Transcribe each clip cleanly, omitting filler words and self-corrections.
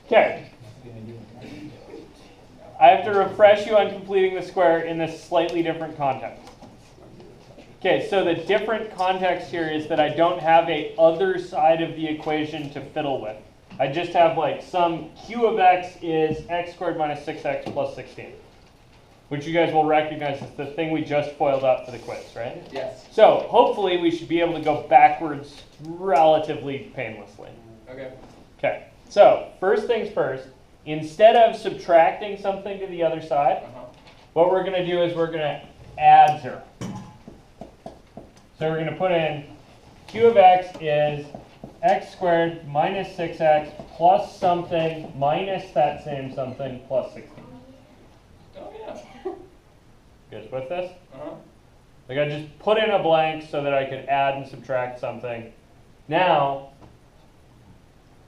Okay. I have to refresh you on completing the square in this slightly different context. Okay, so the different context here is that I don't have a other side of the equation to fiddle with. I just have like some q of x is x squared minus 6x plus 16, which you guys will recognize is the thing we just foiled out for the quiz, right? Yes. So hopefully we should be able to go backwards relatively painlessly. Okay. Okay, so first things first, instead of subtracting something to the other side, what we're going to do is we're going to add 0. So we're going to put in q of x is x squared minus 6x plus something minus that same something plus 16. Oh, yeah. You guys with this? Like I just put in a blank so that I could add and subtract something. Now,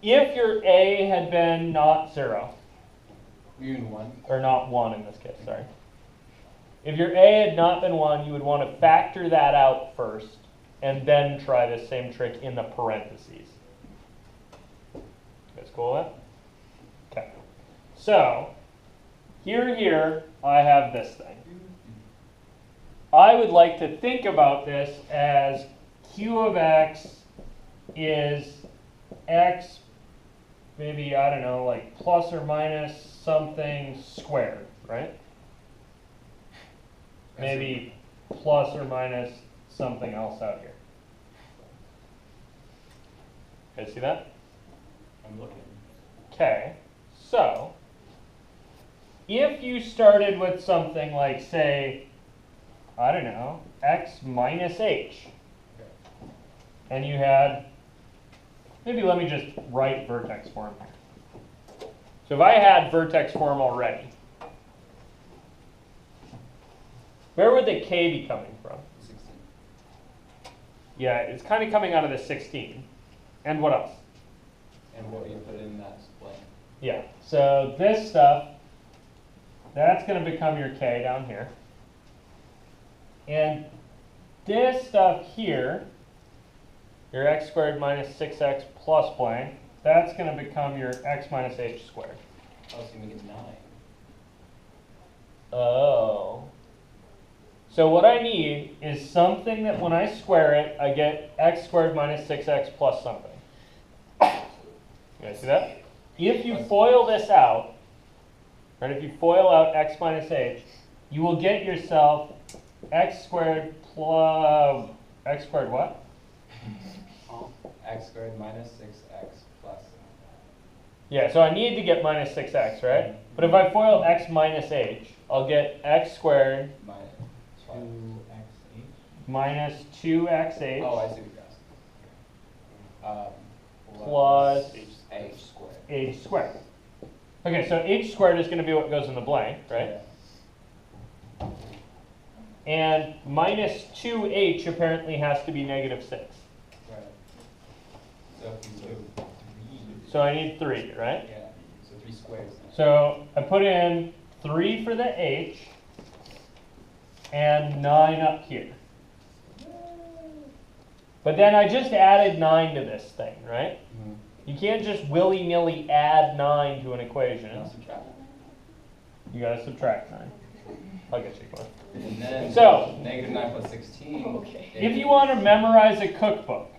if your a had been not 0, You mean 1? or not 1 in this case, sorry. If your a had not been 1, you would want to factor that out first, and then try this same trick in the parentheses. You guys cool with that? Okay. So, here, I have this thing. I would like to think about this as q of x is x, maybe, I don't know, like plus or minus something squared, right? Maybe plus or minus something else out here. Okay, see that? I'm looking. Okay, so if you started with something like, say, I don't know, x minus h, and you had, maybe let me just write vertex form here. So if I had vertex form already, where would the k be coming from? 16. Yeah, it's kind of coming out of the 16. And what else? And what you put in that blank. Yeah, so this stuff, that's going to become your k down here. And this stuff here, your x squared minus 6x plus blank, that's going to become your x minus h squared. Oh, so you make it 9. Oh. So what I need is something that when I square it, I get x squared minus 6x plus something. You guys see that? If you FOIL this out, right, if you FOIL out x minus h, you will get yourself x squared plus, x squared what? X squared minus 6x plus. Yeah, so I need to get minus 6x, right? But if I FOIL x minus h, I'll get x squared minus 2xh Oh, I see what you're asking. plus h squared. h squared. Okay, so h squared is going to be what goes in the blank, right? Yeah. And minus 2h apparently has to be negative 6. Right. So if you do 3. So I need 3, right? Yeah. So 3 squares. Then. So I put in 3 for the h and 9 up here. But then I just added 9 to this thing, right? Mm-hmm. You can't just willy-nilly add 9 to an equation. Now subtract. You gotta subtract 9. I'll get you one. And then So, negative 9 plus 16. Okay. if you want to memorize a cookbook,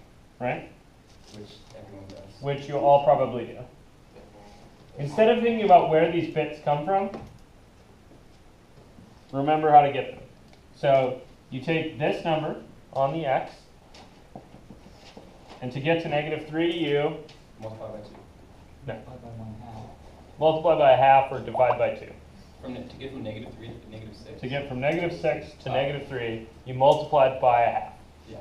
right, Which everyone does. which you all probably do, instead of thinking about where these bits come from, remember how to get them. So you take this number on the x, and to get to negative 3, you Multiply by 2. no, multiply by a half or divide by 2. To get from negative 3 to negative 6. To get from negative 6 to negative 3, you multiplied by a half. Yes.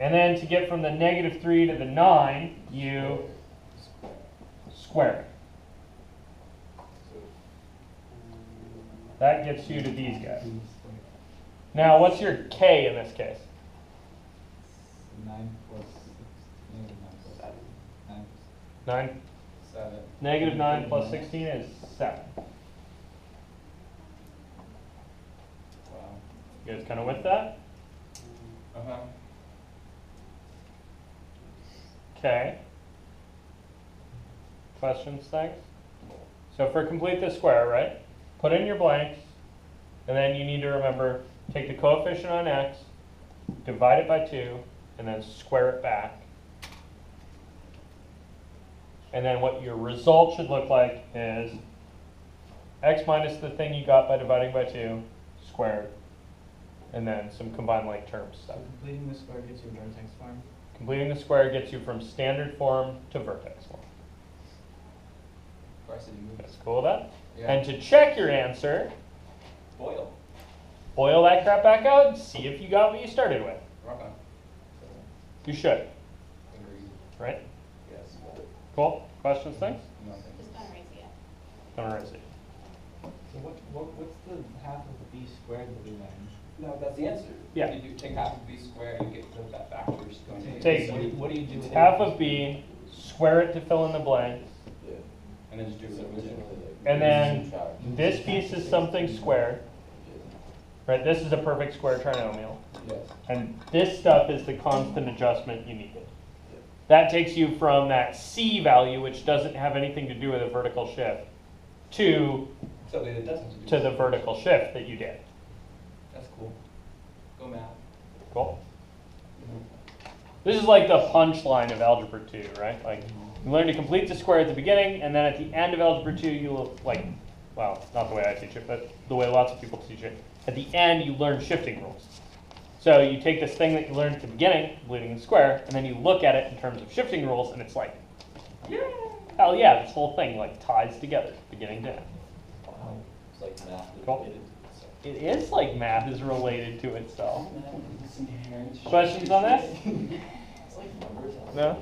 And then to get from the negative 3 to the 9, you square it. That gets you to these guys. Now, what's your k in this case? 9 plus 6, negative 9 plus 9. 9? 7. Negative 9 plus 16 is 7. Wow. You guys kind of with that? Uh-huh. Okay. Questions, thanks? So for complete the square, right? Put in your blanks, and then you need to remember, take the coefficient on x, divide it by 2, and then square it back. And then what your result should look like is x minus the thing you got by dividing by 2, squared, and then some combined like terms stuff. So completing the square gets you vertex form. Completing the square gets you from standard form to vertex form. Varsity moves. That's cool with that? Yeah. And to check your answer, Boil. boil that crap back out and see if you got what you started with. Rock on. You should, Agreed. right? Yes. Cool? Questions, things? Nothing. Just don't raise it yet. Don't erase it. So what's the half of the b squared that we learned? No, that's the answer. Yeah. You do take half of b squared, you get that factors going to Take What do you do with half of b, square it to fill in the blanks, and then just do it. and then this piece is something squared, right? This is a perfect square trinomial. Yes. And this stuff is the constant adjustment you needed. That takes you from that C value, which doesn't have anything to do with a vertical shift, to So it doesn't do to the vertical shift that you did. That's cool. Go math. Cool? This is like the punchline of Algebra 2, right? Like, you learn to complete the square at the beginning, and then at the end of Algebra 2, you'll, like, well, not the way I teach it, but the way lots of people teach it. At the end, you learn shifting rules. So you take this thing that you learned at the beginning, completing the square, and then you look at it in terms of shifting rules, and it's like, yeah, hell yeah, this whole thing like ties together, beginning to end. It's like math Cool. related. It is like math is related to itself. It's inherent. Questions on that? It's like numbers. No?